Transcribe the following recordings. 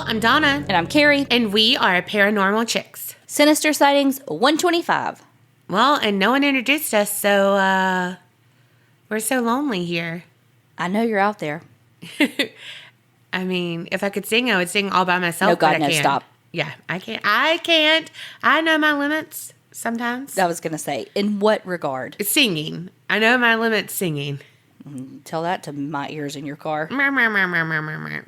y'all. I'm Donna. And I'm Carrie. And we are Paranormal Chicks. Sinister Sightings 125. Well, and no one introduced us, so we're so lonely here. I know you're out there. I mean, if I could sing, I would sing all by myself. No, God, but I no, can't. stop. Yeah, I can't. I know my limits sometimes. I was going to say, in what regard? Singing. I know my limits singing. Tell that to my ears in your car. Meow, meow, meow, meow, meow, meow.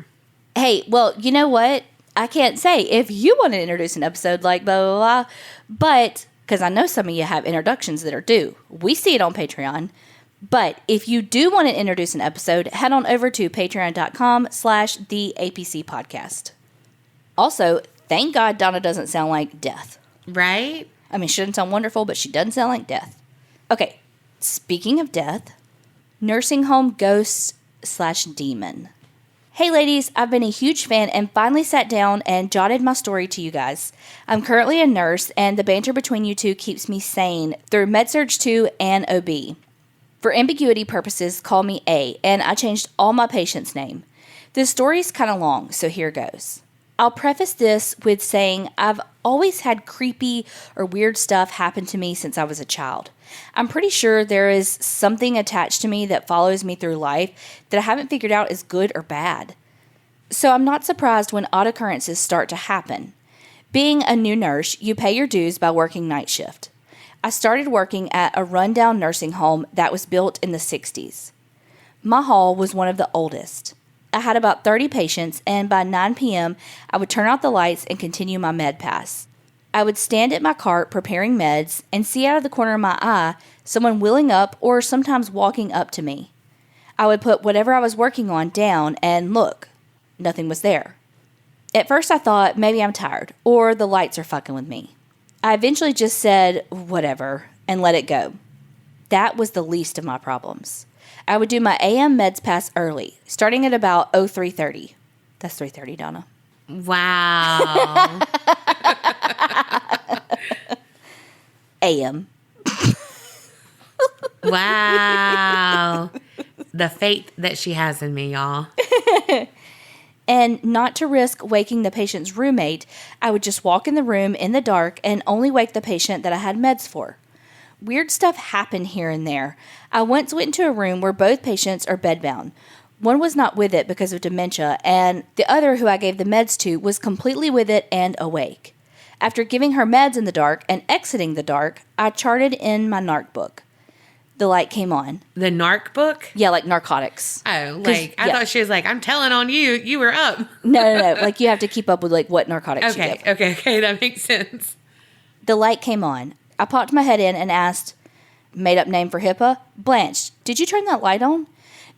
Hey, well, you know what? I can't say if you want to introduce an episode like blah, blah, blah, but, because I know some of you have introductions that are due. We see it on Patreon. But if you do want to introduce an episode, head on over to patreon.com/theapc podcast. Also, thank God Donna doesn't sound like death. Right? I mean, she doesn't sound wonderful, but she doesn't sound like death. Okay, speaking of death, nursing home ghost/demon. Hey ladies, I've been a huge fan and finally sat down and jotted my story to you guys. I'm currently a nurse, and the banter between you two keeps me sane through MedSurg 2 and OB. For ambiguity purposes, call me A, and I changed all my patients' name. This story's kind of long, so here goes. I'll preface this with saying I've always had creepy or weird stuff happen to me since I was a child. I'm pretty sure there is something attached to me that follows me through life that I haven't figured out is good or bad. So I'm not surprised when odd occurrences start to happen. Being a new nurse, you pay your dues by working night shift. I started working at a rundown nursing home that was built in the 60s. My hall was one of the oldest. I had about 30 patients, and by 9 p.m., I would turn out the lights and continue my med pass. I would stand at my cart preparing meds and see out of the corner of my eye someone wheeling up or sometimes walking up to me. I would put whatever I was working on down and look. Nothing was there. At first I thought maybe I'm tired or the lights are fucking with me. I eventually just said whatever and let it go. That was the least of my problems. I would do my AM meds pass early, starting at about 03:30. That's 3:30, Donna. Wow. AM. Wow. The faith that she has in me, y'all. And not to risk waking the patient's roommate, I would just walk in the room in the dark and only wake the patient that I had meds for. Weird stuff happened here and there. I once went into a room where both patients are bedbound. One was not with it because of dementia, and the other, who I gave the meds to, was completely with it and awake. After giving her meds in the dark and exiting the dark, I charted in my NARC book. The light came on. The NARC book? Yeah, like narcotics. Oh, like, I thought she was like, I'm telling on you. You were up. No. Like, you have to keep up with, like, what narcotics you give. Okay. That makes sense. The light came on. I popped my head in and asked, made up name for HIPAA, Blanche, did you turn that light on?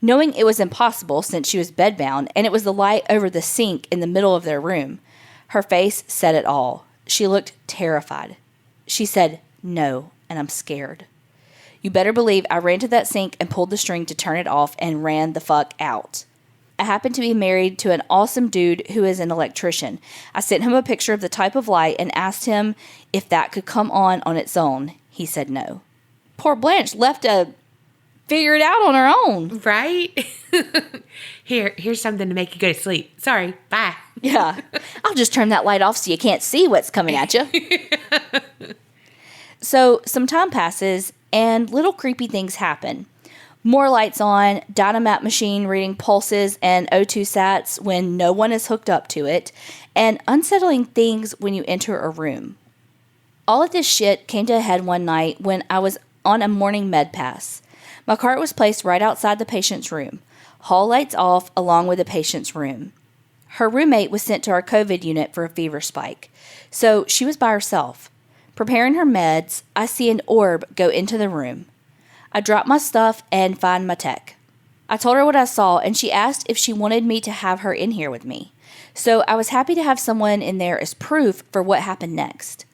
Knowing it was impossible since she was bedbound and it was the light over the sink in the middle of their room. Her face said it all. She looked terrified. She said, no, and I'm scared. You better believe I ran to that sink and pulled the string to turn it off and ran the fuck out. I happened to be married to an awesome dude who is an electrician. I sent him a picture of the type of light and asked him if that could come on its own. He said no. Poor Blanche left to figure it out on her own. Right? Here's something to make you go to sleep. Sorry, bye. Yeah. I'll just turn that light off so you can't see what's coming at you. So some time passes and little creepy things happen. More lights on, Dynamat machine reading pulses and O2 sats when no one is hooked up to it, and unsettling things when you enter a room. All of this shit came to a head one night when I was on a morning med pass. My cart was placed right outside the patient's room. Hall lights off along with the patient's room. Her roommate was sent to our COVID unit for a fever spike, so she was by herself. Preparing her meds, I see an orb go into the room. I drop my stuff and find my tech. I told her what I saw, and she asked if she wanted me to have her in here with me. So I was happy to have someone in there as proof for what happened next.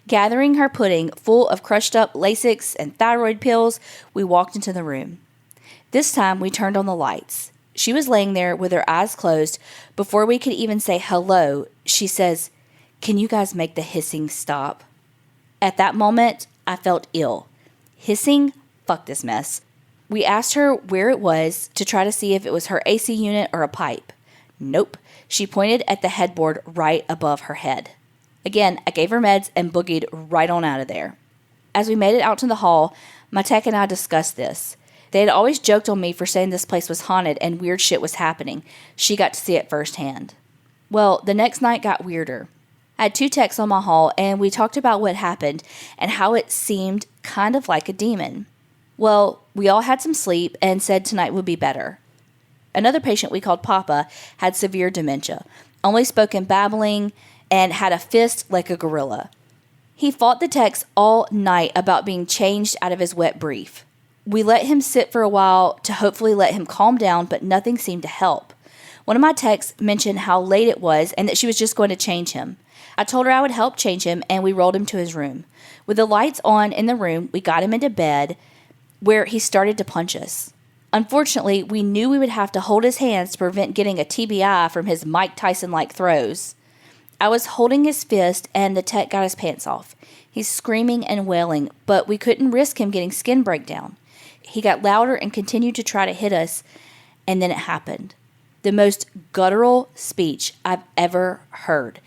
Gathering her pudding full of crushed up Lasix and thyroid pills, we walked into the room. This time we turned on the lights. She was laying there with her eyes closed. Before we could even say hello, she says, "Can you guys make the hissing stop?" At that moment, I felt ill. Hissing? Fuck this mess. We asked her where it was to try to see if it was her AC unit or a pipe. Nope. She pointed at the headboard right above her head. Again, I gave her meds and boogied right on out of there. As we made it out to the hall, my tech and I discussed this. They had always joked on me for saying this place was haunted and weird shit was happening. She got to see it firsthand. Well, the next night got weirder. I had 2 techs on my hall, and we talked about what happened and how it seemed kind of like a demon. Well, we all had some sleep and said tonight would be better. Another patient we called Papa had severe dementia, only spoke in babbling, and had a fist like a gorilla. He fought the techs all night about being changed out of his wet brief. We let him sit for a while to hopefully let him calm down, but nothing seemed to help. One of my techs mentioned how late it was and that she was just going to change him. I told her I would help change him, and we rolled him to his room. With the lights on in the room, we got him into bed, where he started to punch us. Unfortunately, we knew we would have to hold his hands to prevent getting a TBI from his Mike Tyson-like throws. I was holding his fist, and the tech got his pants off. He's screaming and wailing, but we couldn't risk him getting skin breakdown. He got louder and continued to try to hit us, and then it happened. The most guttural speech I've ever heard.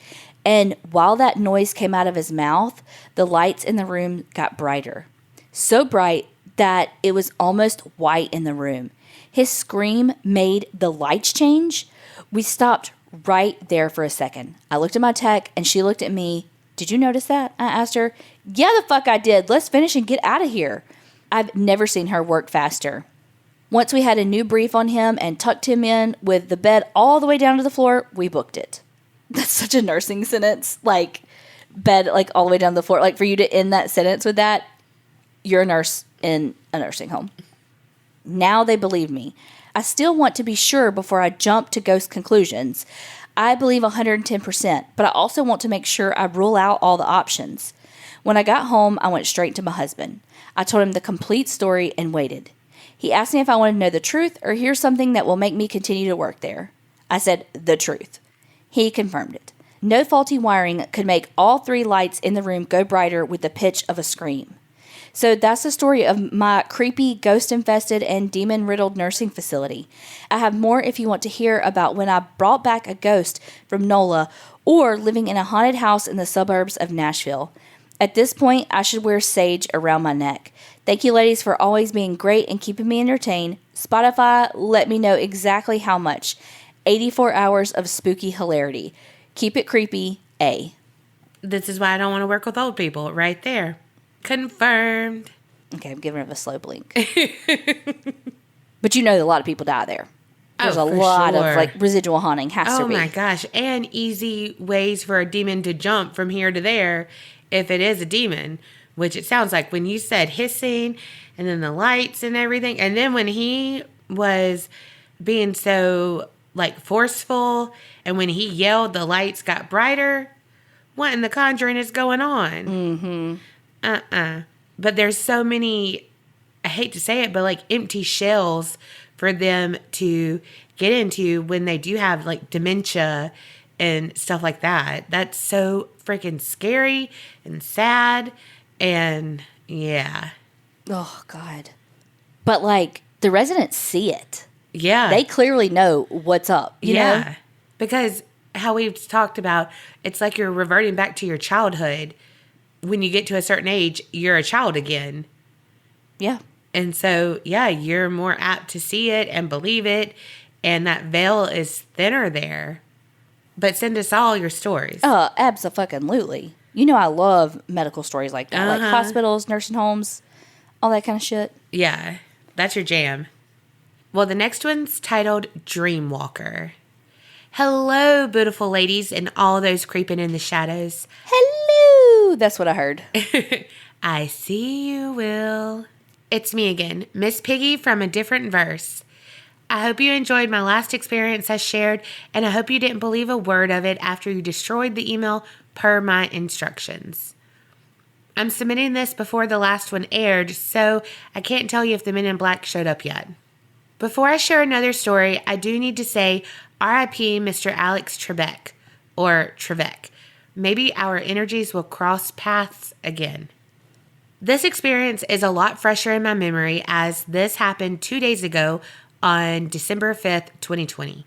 And while that noise came out of his mouth, the lights in the room got brighter. So bright that it was almost white in the room. His scream made the lights change. We stopped right there for a second. I looked at my tech, and she looked at me. Did you notice that? I asked her. Yeah, the fuck I did. Let's finish and get out of here. I've never seen her work faster. Once we had a new brief on him and tucked him in with the bed all the way down to the floor, we booked it. That's such a nursing sentence. Like, bed like all the way down to the floor. Like, for you to end that sentence with that, you're a nurse in a nursing home. Now they believe me. I still want to be sure before I jump to ghost conclusions. I believe 110%, but I also want to make sure I rule out all the options. When I got home, I went straight to my husband. I told him the complete story and waited. He asked me if I wanted to know the truth or hear something that will make me continue to work there. I said, the truth. He confirmed it. No faulty wiring could make all 3 lights in the room go brighter with the pitch of a scream. So that's the story of my creepy, ghost-infested, and demon-riddled nursing facility. I have more if you want to hear about when I brought back a ghost from NOLA or living in a haunted house in the suburbs of Nashville. At this point, I should wear sage around my neck. Thank you, ladies, for always being great and keeping me entertained. Spotify, let me know exactly how much. 84 hours of spooky hilarity. Keep it creepy, A. This is why I don't want to work with old people. Right there. Confirmed. Okay, I'm giving it a slow blink. But you know a lot of people die there. There's a lot of like residual haunting. Has to be. Oh my gosh. And easy ways for a demon to jump from here to there if it is a demon. Which it sounds like when you said hissing and then the lights and everything. And then when he was being so like forceful and when he yelled the lights got brighter. What in the Conjuring is going on? Mm-hmm. But there's so many, I hate to say it, but like empty shells for them to get into when they do have like dementia and stuff like that. That's so freaking scary and sad. And yeah. Oh, God. But like the residents see it. Yeah. They clearly know what's up. You know? Because how we've talked about, it's like you're reverting back to your childhood. When you get to a certain age, you're a child again. Yeah. And so, yeah, you're more apt to see it and believe it. And that veil is thinner there. But send us all your stories. Oh, abso-fucking-lutely. You know I love medical stories like that. Like hospitals, nursing homes, all that kind of shit. Yeah, that's your jam. Well, the next one's titled Dreamwalker. Hello, beautiful ladies and all those creeping in the shadows. Hello! That's what I heard. I see you, Will. It's me again, Miss Piggy from a different verse. I hope you enjoyed my last experience I shared, and I hope you didn't believe a word of it after you destroyed the email per my instructions. I'm submitting this before the last one aired, so I can't tell you if the Men in Black showed up yet. Before I share another story, I do need to say R.I.P. Mr. Alex Trebek, or Trevek. Maybe our energies will cross paths again. This experience is a lot fresher in my memory as this happened 2 days ago on December 5th, 2020.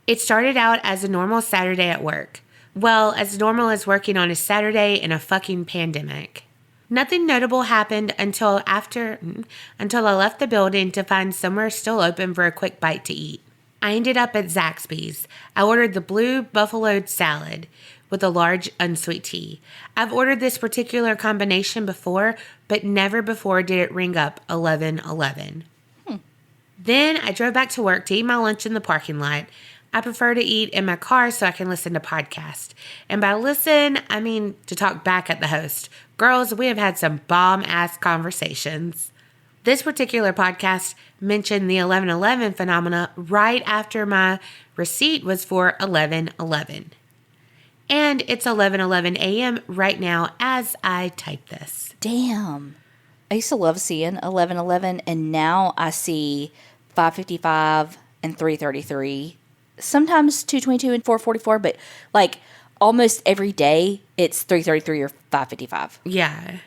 It started out as a normal Saturday at work. Well, as normal as working on a Saturday in a fucking pandemic. Nothing notable happened until I left the building to find somewhere still open for a quick bite to eat. I ended up at Zaxby's. I ordered the blue buffalo salad with a large unsweet tea. I've ordered this particular combination before, but never before did it ring up 11:11. Then I drove back to work to eat my lunch in the parking lot. I prefer to eat in my car so I can listen to podcasts. And by listen, I mean to talk back at the host. Girls, we have had some bomb-ass conversations. This particular podcast mentioned the 11:11 phenomena right after my receipt was for 11:11. And it's 11:11 a.m. right now as I type this. Damn. I used to love seeing 11:11, and now I see 5:55 and 3:33. Sometimes 2:22 and 4:44, but like almost every day it's 3:33 or 5:55. Yeah.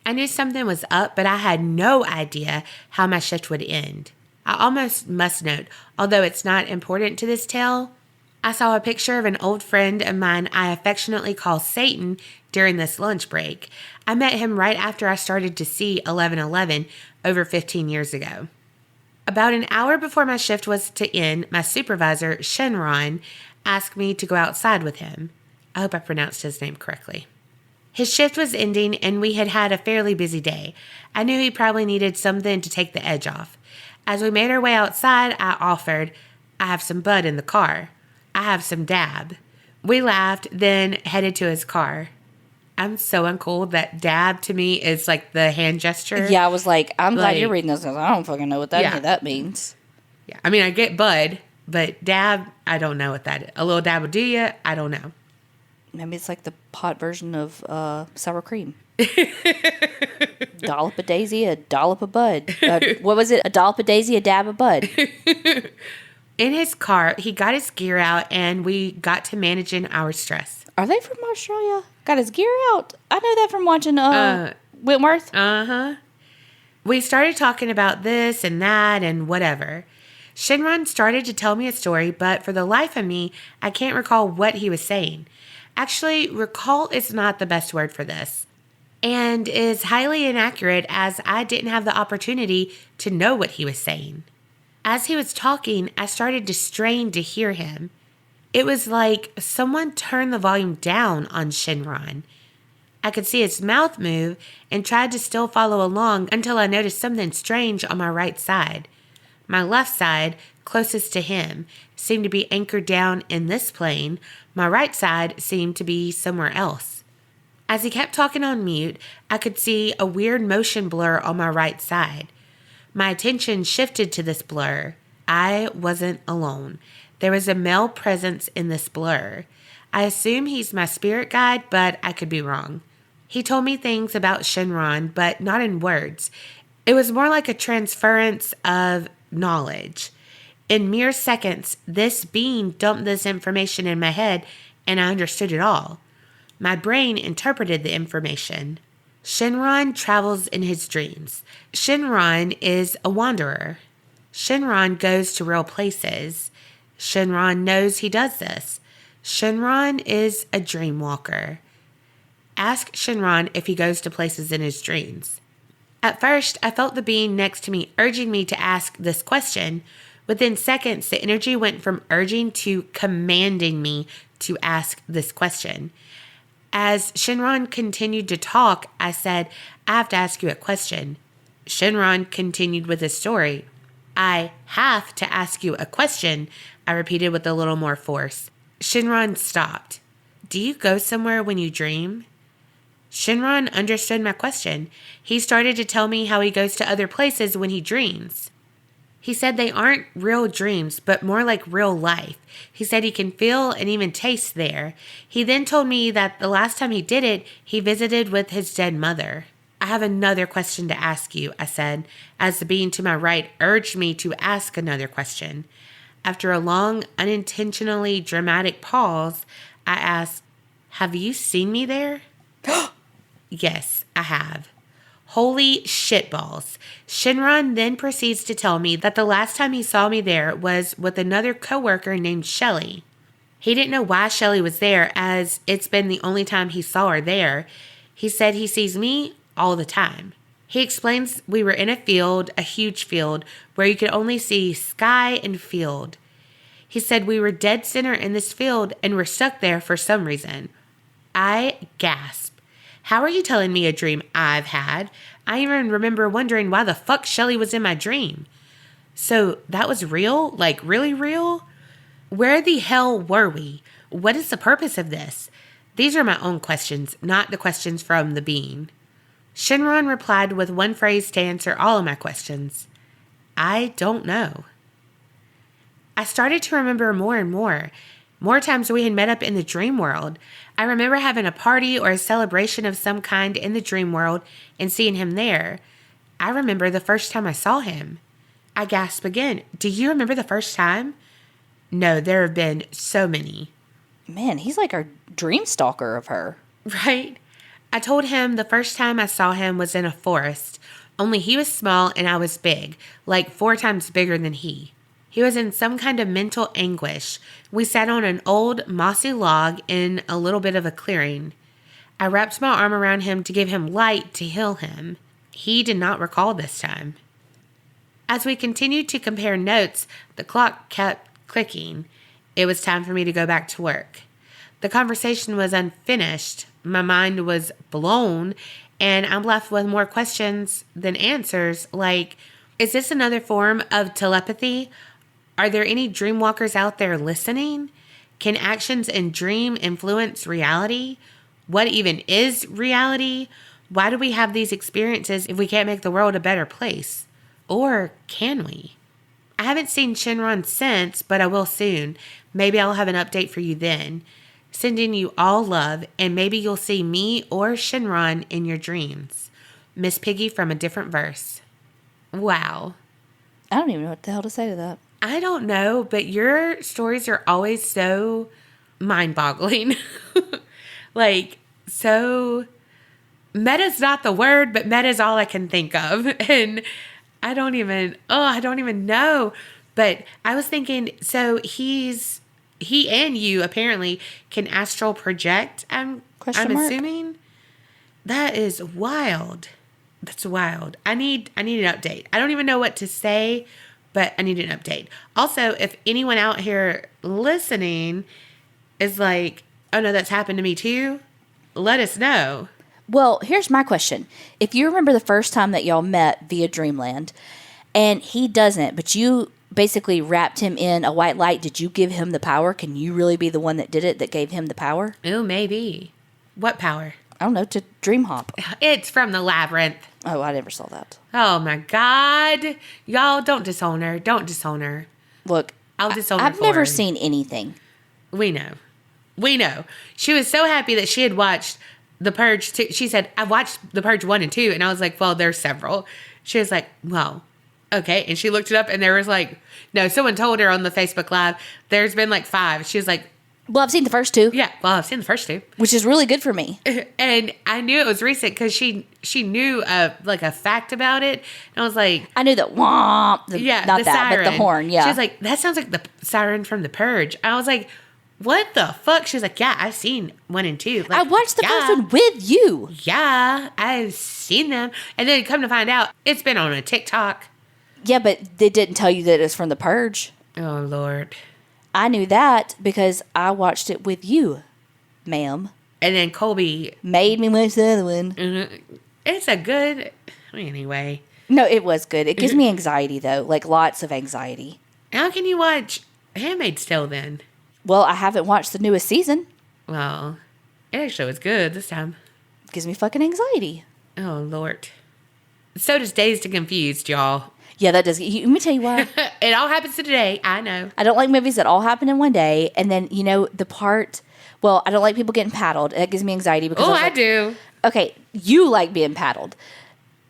I knew something was up, but I had no idea how my shift would end. I almost must note, although it's not important to this tale, I saw a picture of an old friend of mine I affectionately call Satan during this lunch break. I met him right after I started to see 11:11 over 15 years ago. About an hour before my shift was to end, my supervisor, Shinron, asked me to go outside with him. I hope I pronounced his name correctly. His shift was ending and we had had a fairly busy day. I knew he probably needed something to take the edge off. As we made our way outside, I offered, I have some bud in the car. I have some dab. We laughed, then headed to his car. I'm so uncool that dab to me is like the hand gesture. Yeah, I was like, I'm glad you're reading this because I don't fucking know what any of that means. Yeah, I mean, I get bud, but dab, I don't know what that is. A little dab will do you? I don't know. Maybe it's like the pot version of sour cream. Dollop of daisy, a dollop of bud. What was it? A dollop of daisy, a dab of bud. In his car, he got his gear out and we got to managing our stress. Are they from Australia? Got his gear out? I know that from watching Wentworth. Uh-huh. We started talking about this and that and whatever. Shinron started to tell me a story, but for the life of me, I can't recall what he was saying. Actually, recall is not the best word for this, and is highly inaccurate as I didn't have the opportunity to know what he was saying. As he was talking, I started to strain to hear him. It was like someone turned the volume down on Shinron. I could see his mouth move and tried to still follow along until I noticed something strange on my right side. My left side, closest to him, seemed to be anchored down in this plane. My right side seemed to be somewhere else. As he kept talking on mute, I could see a weird motion blur on my right side. My attention shifted to this blur. I wasn't alone. There was a male presence in this blur. I assume he's my spirit guide, but I could be wrong. He told me things about Shinron, but not in words. It was more like a transference of knowledge. In mere seconds, this being dumped this information in my head, and I understood it all. My brain interpreted the information. Shinron travels in his dreams. Shinron is a wanderer. Shinron goes to real places. Shinron knows he does this. Shinron is a dream walker. Ask Shinron if he goes to places in his dreams. At first, I felt the being next to me urging me to ask this question. Within seconds, the energy went from urging to commanding me to ask this question. As Shinron continued to talk, I said, I have to ask you a question. Shinron continued with his story. I have to ask you a question, I repeated with a little more force. Shinron stopped. Do you go somewhere when you dream? Shinron understood my question. He started to tell me how he goes to other places when he dreams. He said they aren't real dreams, but more like real life. He said he can feel and even taste there. He then told me that the last time he did it, he visited with his dead mother. I have another question to ask you, I said, as the being to my right urged me to ask another question. After a long, unintentionally dramatic pause, I asked, have you seen me there? Yes, I have. Holy shitballs. Shinron then proceeds to tell me that the last time he saw me there was with another coworker named Shelly. He didn't know why Shelly was there, as it's been the only time he saw her there. He said he sees me all the time. He explains we were in a field, a huge field, where you could only see sky and field. He said we were dead center in this field and were stuck there for some reason. I gasped. How are you telling me a dream I've had? I even remember wondering why the fuck Shelly was in my dream. So that was real? Like really real? Where the hell were we? What is the purpose of this? These are my own questions, not the questions from the being. Shinron replied with one phrase to answer all of my questions. I don't know. I started to remember more and more. More times we had met up in the dream world. I remember having a party or a celebration of some kind in the dream world and seeing him there. I remember the first time I saw him. I gasped again. Do you remember the first time? No, there have been so many. Man, he's like our dream stalker of her. Right? I told him the first time I saw him was in a forest, only he was small and I was big, like 4 times bigger than he. He was in some kind of mental anguish. We sat on an old mossy log in a little bit of a clearing. I wrapped my arm around him to give him light to heal him. He did not recall this time. As we continued to compare notes, the clock kept clicking. It was time for me to go back to work. The conversation was unfinished. My mind was blown, and I'm left with more questions than answers, like, is this another form of telepathy? Are there any dreamwalkers out there listening? Can actions in dream influence reality? What even is reality? Why do we have these experiences if we can't make the world a better place? Or can we? I haven't seen Shinron since, but I will soon. Maybe I'll have an update for you then. Sending you all love, and maybe you'll see me or Shinron in your dreams. Miss Piggy from a different verse. Wow. I don't even know what the hell to say to that. I don't know, but your stories are always so mind-boggling. Like, so meta's not the word, but meta's all I can think of. And I don't even know. But I was thinking, so he and you apparently can astral project. I'm assuming. That is wild. That's wild. I need an update. I don't even know what to say, but I need an update. Also, if anyone out here listening is like, oh no, that's happened to me too, let us know. Well, here's my question. If you remember the first time that y'all met via Dreamland, and he doesn't, but you basically wrapped him in a white light, did you give him the power? Can you really be the one that did it, that gave him the power? Oh, maybe. What power? I don't know, to dream hop. It's from the labyrinth. Oh, I never saw that. Oh my God. Y'all, don't disown her. Don't disown her. Look, I'll disown her. I've never seen anything. We know. She was so happy that she had watched The Purge 2. She said, I watched The Purge 1 and 2. And I was like, well, there's several. She was like, well, okay. And she looked it up and there was like, no, someone told her on the Facebook Live, there's been like 5. She was like, well, I've seen the first 2. yeah, well, I've seen the first 2. Which is really good for me. And I knew it was recent because she knew like a fact about it. And I was like, I knew that womp. Not the that, siren. but the horn, yeah. She was like, that sounds like the siren from The Purge. I was like, what the fuck? She was like, yeah, I've seen 1 and 2. Like, I watched the first one with you. Yeah, I've seen them. And then come to find out, it's been on a TikTok. Yeah, but they didn't tell you that it was from The Purge. Oh, Lord. I knew that because I watched it with you, ma'am. And then Colby made me watch the other one. It's a good... Anyway. No, it was good. It gives me anxiety, though. Like, lots of anxiety. How can you watch Handmaid's Tale, then? Well, I haven't watched the newest season. Well, it actually was good this time. It gives me fucking anxiety. Oh, Lord. So does Dazed and Confused, y'all. Yeah, that does. Let me tell you why. It all happens today. I know. I don't like movies that all happen in one day. And then, the part... Well, I don't like people getting paddled. That gives me anxiety because... Oh, I do. Okay, you like being paddled.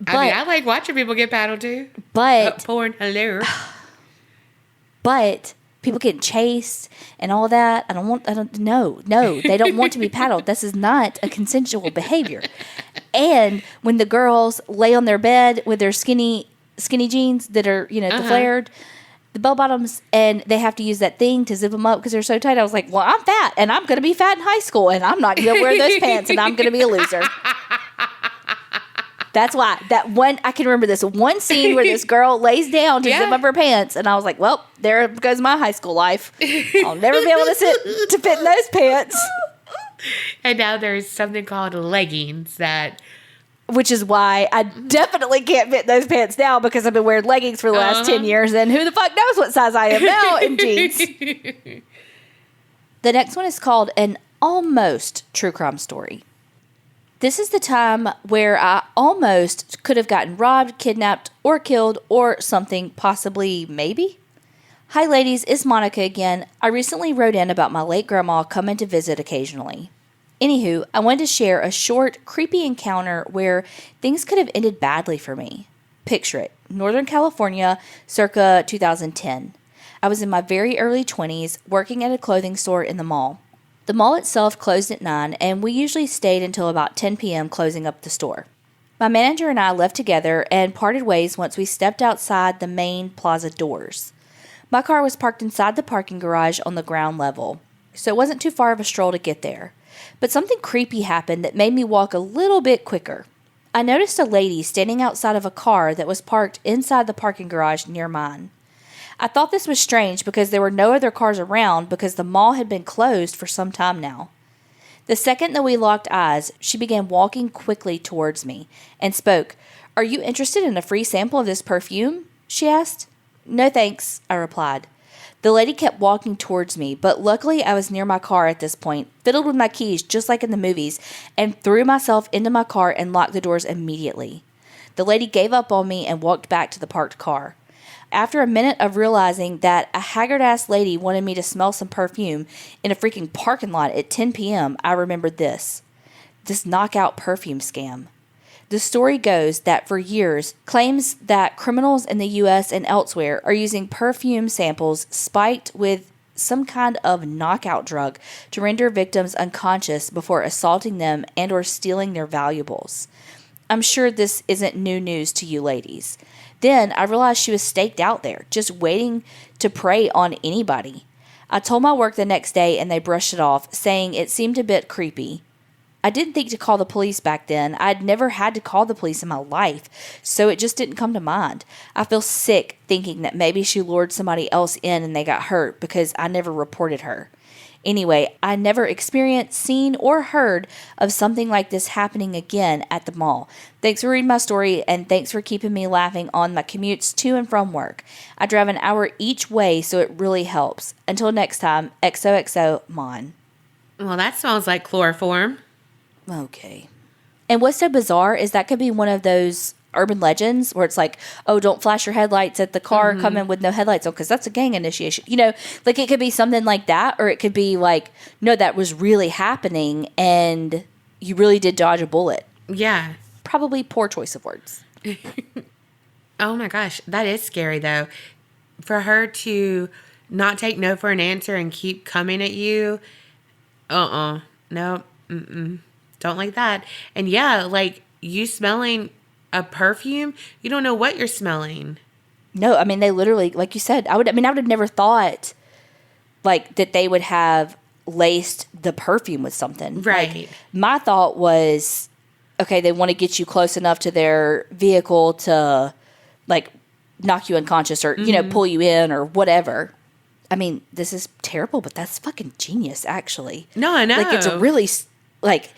But, I like watching people get paddled, too. But... Porn, hello. But... people getting chased and all that. No, they don't want to be paddled. This is not a consensual behavior. And when the girls lay on their bed with their skinny jeans that are, the flared, the bell bottoms, and they have to use that thing to zip them up because they're so tight. I was like, well, I'm fat, and I'm going to be fat in high school, and I'm not going to wear those pants, and I'm going to be a loser. That's why. I can remember this one scene where this girl lays down to zip up her pants, and I was like, well, there goes my high school life. I'll never be able to fit in those pants. And now there's something called leggings which is why I definitely can't fit those pants now because I've been wearing leggings for the last 10 years, and who the fuck knows what size I am now in jeans. The next one is called an almost true crime story. This is the time where I almost could have gotten robbed, kidnapped, or killed, or something, possibly, maybe. Hi ladies, it's Monica again. I recently wrote in about my late grandma coming to visit occasionally. Anywho, I wanted to share a short, creepy encounter where things could have ended badly for me. Picture it, Northern California, circa 2010. I was in my very early 20s, working at a clothing store in the mall. The mall itself closed at 9, and we usually stayed until about 10 p.m. closing up the store. My manager and I left together and parted ways once we stepped outside the main plaza doors. My car was parked inside the parking garage on the ground level, so it wasn't too far of a stroll to get there. But something creepy happened that made me walk a little bit quicker. I noticed a lady standing outside of a car that was parked inside the parking garage near mine. I thought this was strange because there were no other cars around because the mall had been closed for some time now. The second that we locked eyes, she began walking quickly towards me and spoke. "Are you interested in a free sample of this perfume?" she asked. "No thanks," I replied. The lady kept walking towards me, but luckily I was near my car at this point, fiddled with my keys just like in the movies, and threw myself into my car and locked the doors immediately. The lady gave up on me and walked back to the parked car. After a minute of realizing that a haggard-ass lady wanted me to smell some perfume in a freaking parking lot at 10 p.m., I remembered this knockout perfume scam. The story goes that for years, claims that criminals in the U.S. and elsewhere are using perfume samples spiked with some kind of knockout drug to render victims unconscious before assaulting them and or stealing their valuables. I'm sure this isn't new news to you ladies. Then I realized she was staked out there, just waiting to prey on anybody. I told my work the next day and they brushed it off, saying it seemed a bit creepy. I didn't think to call the police back then. I'd never had to call the police in my life, so it just didn't come to mind. I feel sick thinking that maybe she lured somebody else in and they got hurt because I never reported her. Anyway, I never experienced, seen, or heard of something like this happening again at the mall. Thanks for reading my story, and thanks for keeping me laughing on my commutes to and from work. I drive an hour each way, so it really helps. Until next time, XOXO, Mon. Well, that smells like chloroform. Okay. And what's so bizarre is that could be one of those urban legends where it's like, oh, don't flash your headlights at the car coming with no headlights on because that's a gang initiation. Like it could be something like that, or it could be like, no, that was really happening and you really did dodge a bullet. Yeah. Probably poor choice of words. Oh my gosh. That is scary though. For her to not take no for an answer and keep coming at you. No. Don't like that. And yeah, like you smelling a perfume, you don't know what you're smelling. No, I mean, they literally, like you said, I would have never thought like that they would have laced the perfume with something. Right. Like, my thought was, okay, they want to get you close enough to their vehicle to like knock you unconscious or, pull you in or whatever. I mean, this is terrible, but that's fucking genius, actually. No, I know. Like, it's a really, like,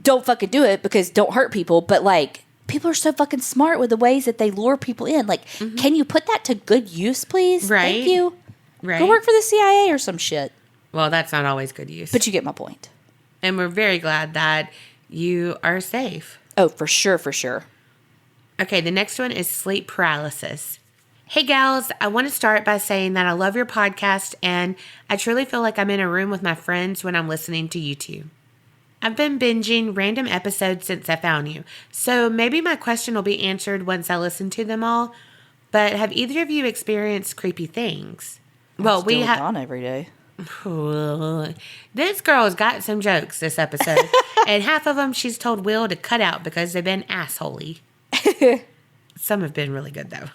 don't fucking do it because don't hurt people, but, like, people are so fucking smart with the ways that they lure people in. Like, can you put that to good use, please? Right. Thank you. Right. Go work for the CIA or some shit. Well, that's not always good use. But you get my point. And we're very glad that you are safe. Oh, for sure, for sure. Okay, the next one is sleep paralysis. Hey gals, I want to start by saying that I love your podcast and I truly feel like I'm in a room with my friends when I'm listening to you two. I've been binging random episodes since I found you, so maybe my question will be answered once I listen to them all, but have either of you experienced creepy things? We have on every day. This girl's got some jokes this episode, and half of them she's told Will to cut out because they've been assholey. Some have been really good, though.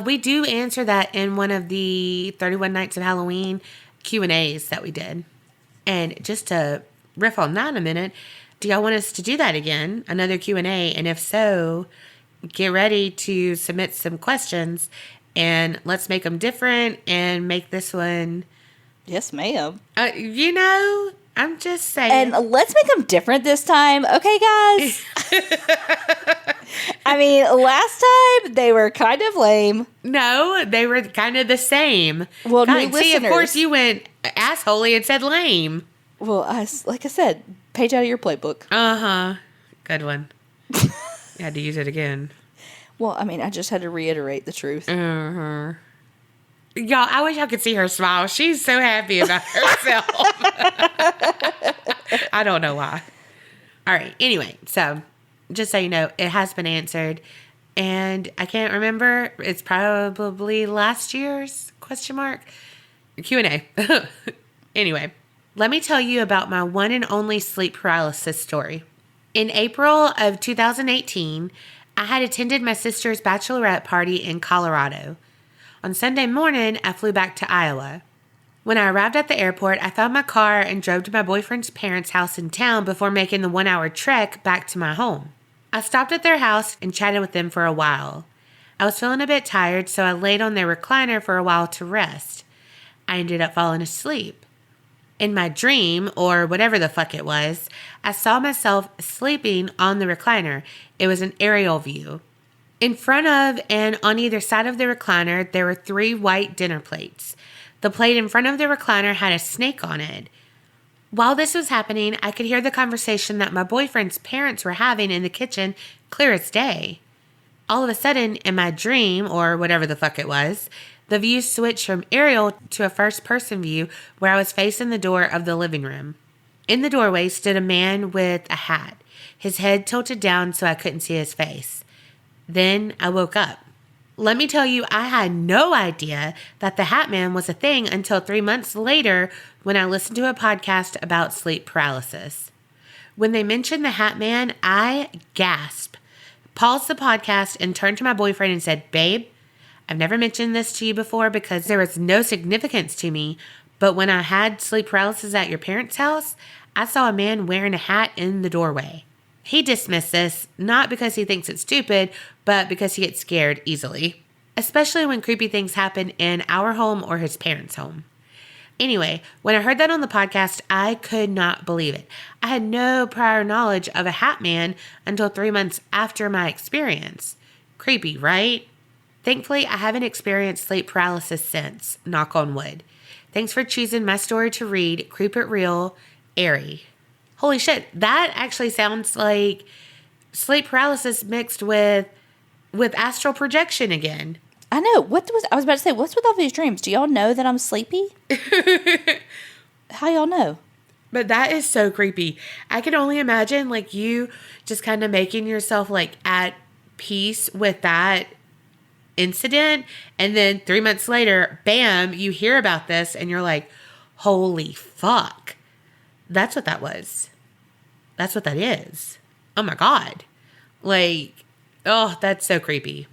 We do answer that in one of the 31 Nights of Halloween Q&As that we did. And just to riff on that a minute, do y'all want us to do that again? Another Q&A? And if so, get ready to submit some questions, and let's make them different and make this one... Yes, ma'am. I'm just saying. And let's make them different this time. Okay, guys? I mean, last time they were kind of lame. No, they were kind of the same. Well, new See, listeners. of course you went assholey and said lame. Well, like I said, page out of your playbook. Uh-huh. Good one. You had to use it again. Well, I mean, I just had to reiterate the truth. Uh-huh. Y'all, I wish y'all could see her smile. She's so happy about herself. I don't know why. All right. Anyway, so just so you know, it has been answered. And I can't remember. It's probably last year's ? Q&A. Anyway, let me tell you about my one and only sleep paralysis story. In April of 2018, I had attended my sister's bachelorette party in Colorado. On Sunday morning, I flew back to Iowa. When I arrived at the airport, I found my car and drove to my boyfriend's parents' house in town before making the 1-hour trek back to my home. I stopped at their house and chatted with them for a while. I was feeling a bit tired, so I laid on their recliner for a while to rest. I ended up falling asleep. In my dream, or whatever the fuck it was, I saw myself sleeping on the recliner. It was an aerial view. In front of and on either side of the recliner, there were 3 white dinner plates. The plate in front of the recliner had a snake on it. While this was happening, I could hear the conversation that my boyfriend's parents were having in the kitchen clear as day. All of a sudden, in my dream, or whatever the fuck it was, the view switched from aerial to a first-person view where I was facing the door of the living room. In the doorway stood a man with a hat, his head tilted down so I couldn't see his face. Then I woke up. Let me tell you, I had no idea that the Hat Man was a thing until 3 months later when I listened to a podcast about sleep paralysis. When they mentioned the Hat Man, I gasped, paused the podcast, and turned to my boyfriend and said, "Babe, I've never mentioned this to you before because there was no significance to me, but when I had sleep paralysis at your parents' house, I saw a man wearing a hat in the doorway." He dismissed this, not because he thinks it's stupid, but because he gets scared easily, especially when creepy things happen in our home or his parents' home. Anyway, when I heard that on the podcast, I could not believe it. I had no prior knowledge of a Hat Man until 3 months after my experience. Creepy, right? Thankfully, I haven't experienced sleep paralysis since, knock on wood. Thanks for choosing my story to read, Creep It Real, Airy. Holy shit, that actually sounds like sleep paralysis mixed with astral projection again. I know. I was about to say, what's with all these dreams? Do y'all know that I'm sleepy? How y'all know? But that is so creepy. I can only imagine like you just kind of making yourself like at peace with that incident. And then 3 months later, bam, you hear about this and you're like, holy fuck. That's what that was. That's what that is. Oh my God. Like, oh, that's so creepy.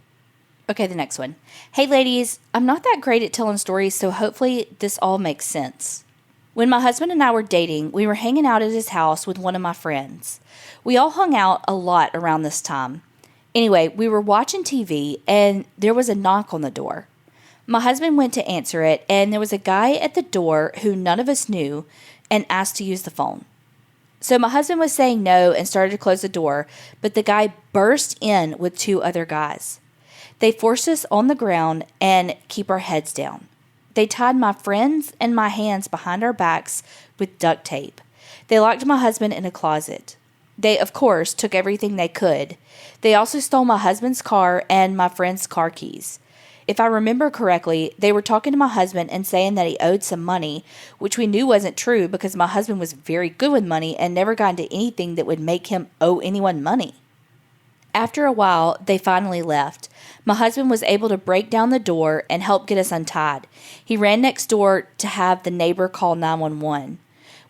Okay, the next one. Hey, ladies, I'm not that great at telling stories, so hopefully this all makes sense. When my husband and I were dating, we were hanging out at his house with one of my friends. We all hung out a lot around this time. Anyway, we were watching TV, and there was a knock on the door. My husband went to answer it, and there was a guy at the door who none of us knew and asked to use the phone. So my husband was saying no and started to close the door, but the guy burst in with 2 other guys. They forced us on the ground and keep our heads down. They tied my friends and my hands behind our backs with duct tape. They locked my husband in a closet. They, of course, took everything they could. They also stole my husband's car and my friend's car keys. If I remember correctly, they were talking to my husband and saying that he owed some money, which we knew wasn't true because my husband was very good with money and never got into anything that would make him owe anyone money. After a while, they finally left. My husband was able to break down the door and help get us untied. He ran next door to have the neighbor call 911.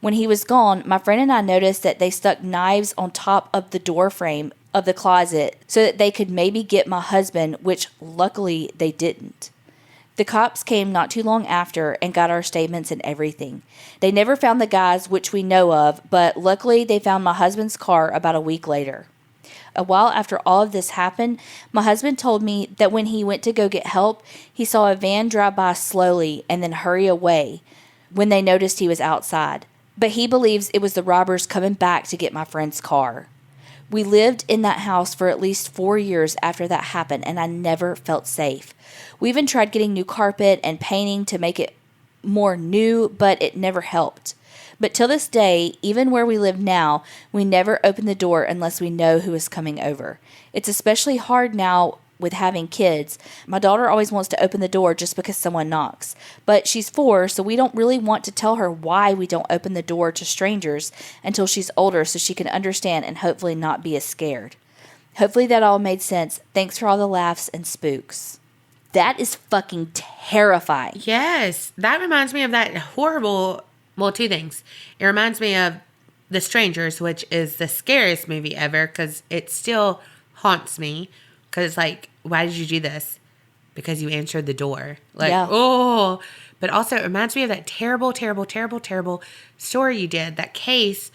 When he was gone, my friend and I noticed that they stuck knives on top of the door frame of the closet so that they could maybe get my husband, which luckily they didn't. The cops came not too long after and got our statements and everything. They never found the guys, which we know of, but luckily they found my husband's car about a week later. A while after all of this happened, my husband told me that when he went to go get help, he saw a van drive by slowly and then hurry away when they noticed he was outside. But he believes it was the robbers coming back to get my friend's car. We lived in that house for at least 4 years after that happened, and I never felt safe. We even tried getting new carpet and painting to make it more new, but it never helped. But till this day, even where we live now, we never open the door unless we know who is coming over. It's especially hard now with having kids. My daughter always wants to open the door just because someone knocks. But she's 4, so we don't really want to tell her why we don't open the door to strangers until she's older so she can understand and hopefully not be as scared. Hopefully that all made sense. Thanks for all the laughs and spooks. That is fucking terrifying. Yes. That reminds me of that horrible, well, 2 things. It reminds me of The Strangers, which is the scariest movie ever because it still haunts me. Because it's like, why did you do this? Because you answered the door. Like, yeah. Oh. But also it reminds me of that terrible, terrible, terrible, terrible story you did. That case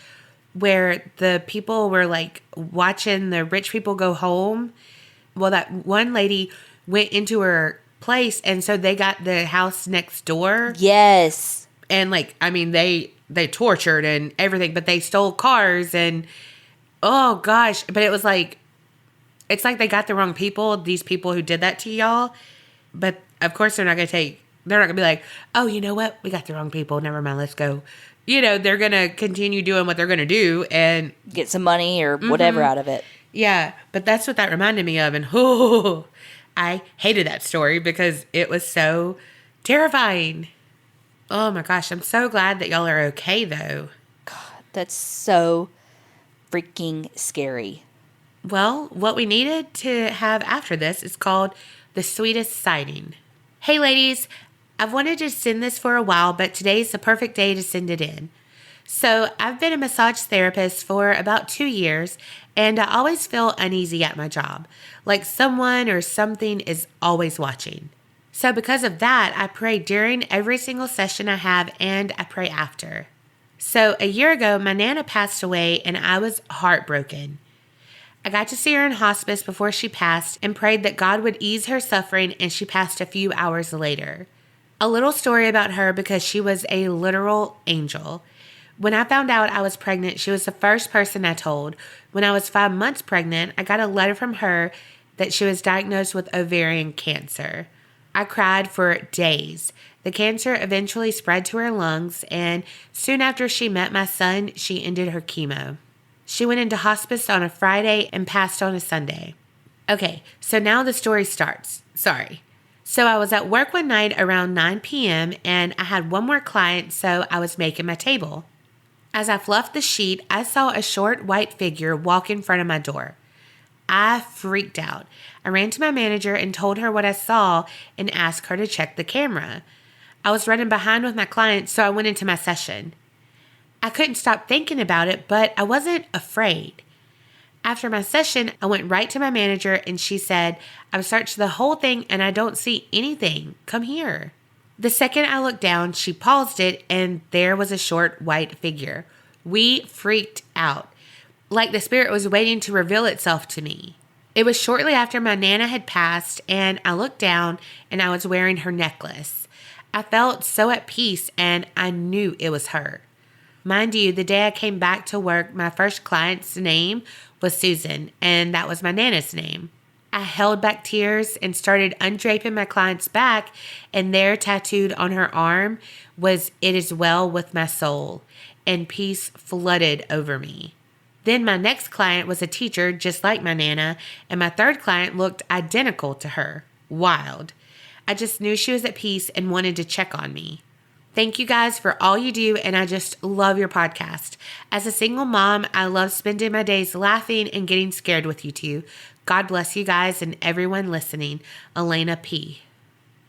where the people were like watching the rich people go home. Well, that one lady went into her place and so they got the house next door. Yes. And like, I mean, they tortured and everything, but they stole cars and, oh gosh. But it was like, it's like they got the wrong people, these people who did that to y'all. But of course they're not going to be like, oh, you know what? We got the wrong people. Never mind. Let's go. You know, they're going to continue doing what they're going to do and get some money or whatever out of it. Yeah. But that's what that reminded me of. And oh, I hated that story because it was so terrifying. Oh my gosh. I'm so glad that y'all are okay though. God, that's so freaking scary. Well, what we needed to have after this is called The Sweetest Sighting. Hey ladies, I've wanted to send this for a while, but today's the perfect day to send it in. So I've been a massage therapist for about 2 years, and I always feel uneasy at my job, like someone or something is always watching. So because of that, I pray during every single session I have, and I pray after. So a year ago, my Nana passed away, and I was heartbroken. I got to see her in hospice before she passed and prayed that God would ease her suffering, and she passed a few hours later. A little story about her because she was a literal angel. When I found out I was pregnant, she was the first person I told. When I was 5 months pregnant, I got a letter from her that she was diagnosed with ovarian cancer. I cried for days. The cancer eventually spread to her lungs, and soon after she met my son, she ended her chemo. She went into hospice on a Friday and passed on a Sunday. Okay, so now the story starts. Sorry. So I was at work one night around 9 p.m. and I had one more client, so I was making my table. As I fluffed the sheet, I saw a short white figure walk in front of my door. I freaked out. I ran to my manager and told her what I saw and asked her to check the camera. I was running behind with my client, so I went into my session. I couldn't stop thinking about it, but I wasn't afraid. After my session, I went right to my manager and she said, I've searched the whole thing and I don't see anything. Come here. The second I looked down, she paused it and there was a short white figure. We freaked out, like the spirit was waiting to reveal itself to me. It was shortly after my Nana had passed and I looked down and I was wearing her necklace. I felt so at peace and I knew it was her. Mind you, the day I came back to work, my first client's name was Susan, and that was my Nana's name. I held back tears and started undraping my client's back, and there tattooed on her arm was, "It is well with my soul," and peace flooded over me. Then my next client was a teacher just like my Nana, and my third client looked identical to her. Wild. I just knew she was at peace and wanted to check on me. Thank you guys for all you do, and I just love your podcast. As a single mom, I love spending my days laughing and getting scared with you two. God bless you guys and everyone listening. Elena P.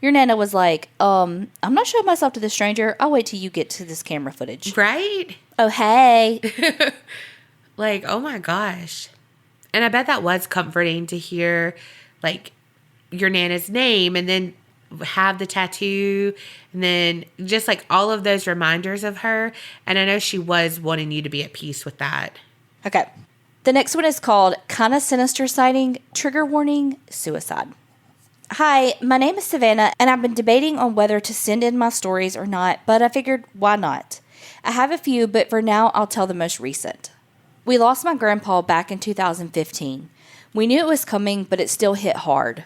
Your Nana was like, I'm not showing myself to the stranger. I'll wait till you get to this camera footage. Right? Oh, hey. Like, oh my gosh. And I bet that was comforting to hear, like, your Nana's name and then have the tattoo and then just, like, all of those reminders of her. And I know she was wanting you to be at peace with that. Okay. The next one is called Kinda Sinister Sighting, Trigger Warning, Suicide. Hi, my name is Savannah, and I've been debating on whether to send in my stories or not, but I figured, why not? I have a few, but for now, I'll tell the most recent. We lost my grandpa back in 2015. We knew it was coming, but it still hit hard.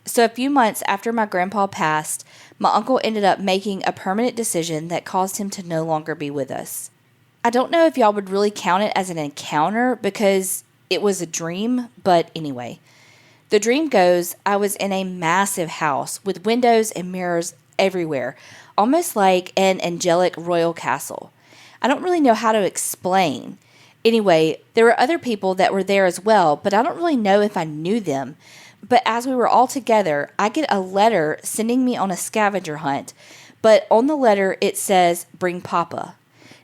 So a few months after my grandpa passed, my uncle ended up making a permanent decision that caused him to no longer be with us. I don't know if y'all would really count it as an encounter because it was a dream, but anyway. The dream goes, I was in a massive house with windows and mirrors everywhere, almost like an angelic royal castle. I don't really know how to explain. Anyway, there were other people that were there as well, but I don't really know if I knew them. But as we were all together, I get a letter sending me on a scavenger hunt, but on the letter it says, bring Papa.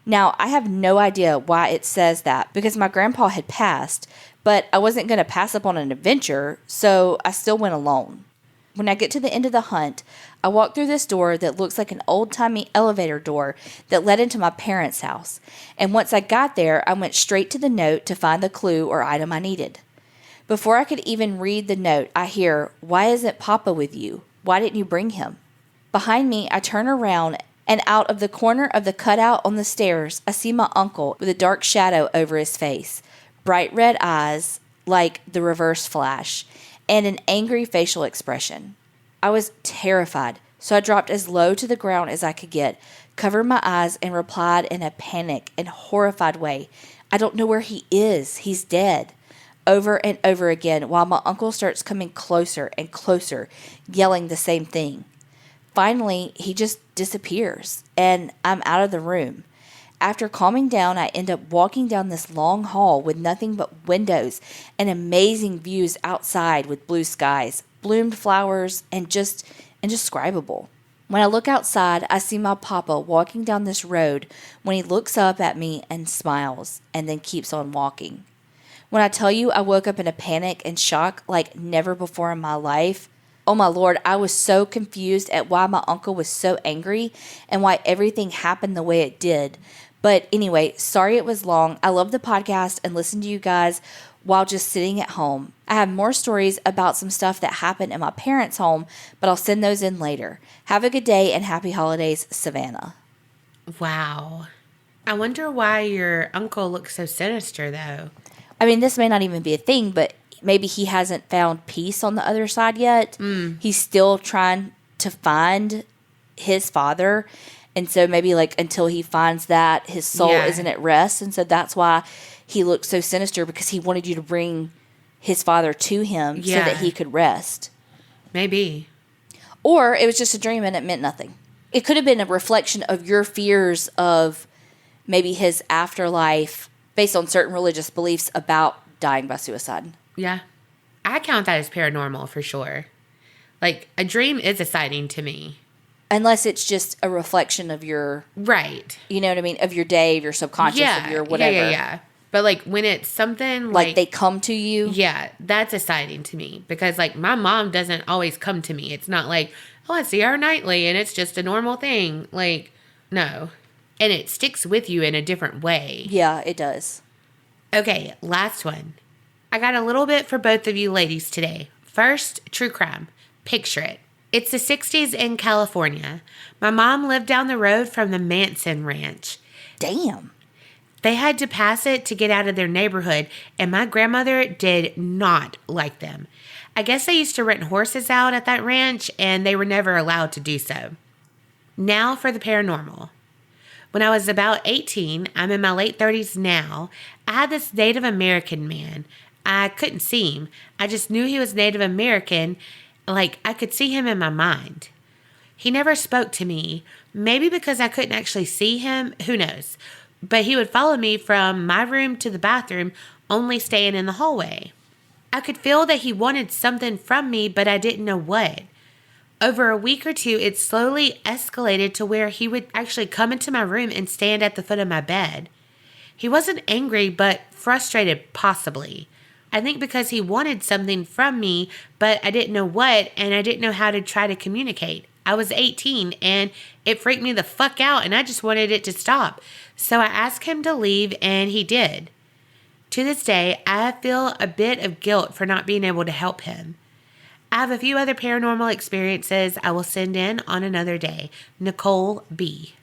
Now, I have no idea why it says that because my grandpa had passed, but I wasn't going to pass up on an adventure, so I still went alone. When I get to the end of the hunt, I walk through this door that looks like an old-timey elevator door that led into my parents' house. And once I got there, I went straight to the note to find the clue or item I needed. Before I could even read the note, I hear, why isn't Papa with you? Why didn't you bring him? Behind me, I turn around, and out of the corner of the cutout on the stairs, I see my uncle with a dark shadow over his face, bright red eyes like the Reverse Flash, and an angry facial expression. I was terrified, so I dropped as low to the ground as I could get, covered my eyes, and replied in a panicked and horrified way, I don't know where he is. He's dead. Over and over again, while my uncle starts coming closer and closer, yelling the same thing. Finally, he just disappears, and I'm out of the room. After calming down, I end up walking down this long hall with nothing but windows and amazing views outside with blue skies, bloomed flowers, and just indescribable. When I look outside, I see my papa walking down this road when he looks up at me and smiles and then keeps on walking. When I tell you I woke up in a panic and shock like never before in my life, oh my Lord, I was so confused at why my uncle was so angry and why everything happened the way it did. But anyway, sorry it was long. I love the podcast and listen to you guys while just sitting at home. I have more stories about some stuff that happened in my parents' home, but I'll send those in later. Have a good day and happy holidays, Savannah. Wow. I wonder why your uncle looks so sinister, though. I mean, this may not even be a thing, but maybe he hasn't found peace on the other side yet. He's still trying to find his father. And so maybe like until he finds that, his soul isn't at rest. And so that's why he looked so sinister, because he wanted you to bring his father to him so that he could rest. Maybe. Or it was just a dream and it meant nothing. It could have been a reflection of your fears of maybe his afterlife based on certain religious beliefs about dying by suicide. Yeah. I count that as paranormal for sure. Like, a dream is a sighting to me. Unless it's just a reflection of your... Right. You know what I mean? Of your day, of your subconscious, of your whatever. Yeah. But, like, when it's something like they come to you? Yeah, that's a sighting to me. Because, like, my mom doesn't always come to me. It's not like, oh, I see her nightly and it's just a normal thing. Like, no. And it sticks with you in a different way. Yeah, it does. Okay, last one. I got a little bit for both of you ladies today. First, true crime. Picture it. It's the 60s in California. My mom lived down the road from the Manson Ranch. Damn. They had to pass it to get out of their neighborhood, and my grandmother did not like them. I guess they used to rent horses out at that ranch, and they were never allowed to do so. Now for the paranormal. When I was about 18, I'm in my late 30s now, I had this Native American man. I couldn't see him. I just knew he was Native American. Like, I could see him in my mind. He never spoke to me, maybe because I couldn't actually see him, who knows. But he would follow me from my room to the bathroom, only staying in the hallway. I could feel that he wanted something from me, but I didn't know what. Over a week or two, it slowly escalated to where he would actually come into my room and stand at the foot of my bed. He wasn't angry, but frustrated, possibly. I think because he wanted something from me, but I didn't know what, and I didn't know how to try to communicate. I was 18, and it freaked me the fuck out, and I just wanted it to stop. So I asked him to leave, and he did. To this day, I feel a bit of guilt for not being able to help him. I have a few other paranormal experiences I will send in on another day. Nicole B.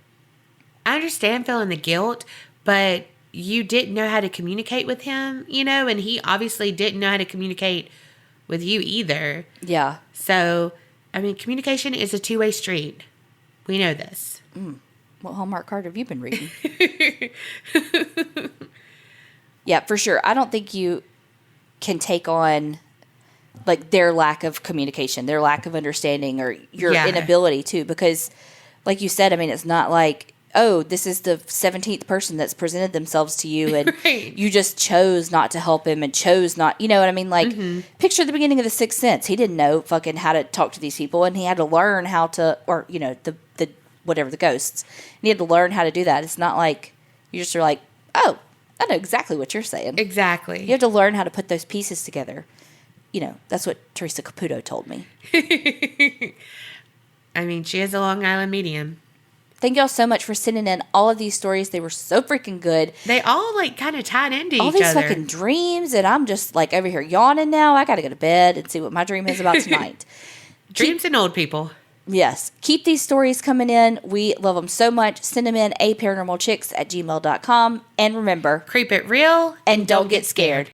I understand feeling the guilt, but you didn't know how to communicate with him, and he obviously didn't know how to communicate with you either. Yeah. So, communication is a two-way street. We know this. What Hallmark card have you been reading? Yeah, for sure. I don't think you can take on their lack of communication, their lack of understanding, or your inability to, because like you said, it's not like, oh, this is the 17th person that's presented themselves to you and right. You just chose not to help him and chose not, you know what I mean? Picture the beginning of The Sixth Sense. He didn't know fucking how to talk to these people, and he had to learn how to, or, the whatever, the ghosts. And he had to learn how to do that. It's not like you just are like, oh, I know exactly what you're saying. Exactly. You have to learn how to put those pieces together. That's what Teresa Caputo told me. She is a Long Island medium. Thank y'all so much for sending in all of these stories. They were so freaking good. They all kind of tied into all each these other. Fucking dreams, and I'm just over here yawning now. I got to go to bed and see what my dream is about tonight. Dreams and old people. Yes. Keep these stories coming in. We love them so much. Send them in paranormalchicks@gmail.com. And remember, Creep it real and don't get scared.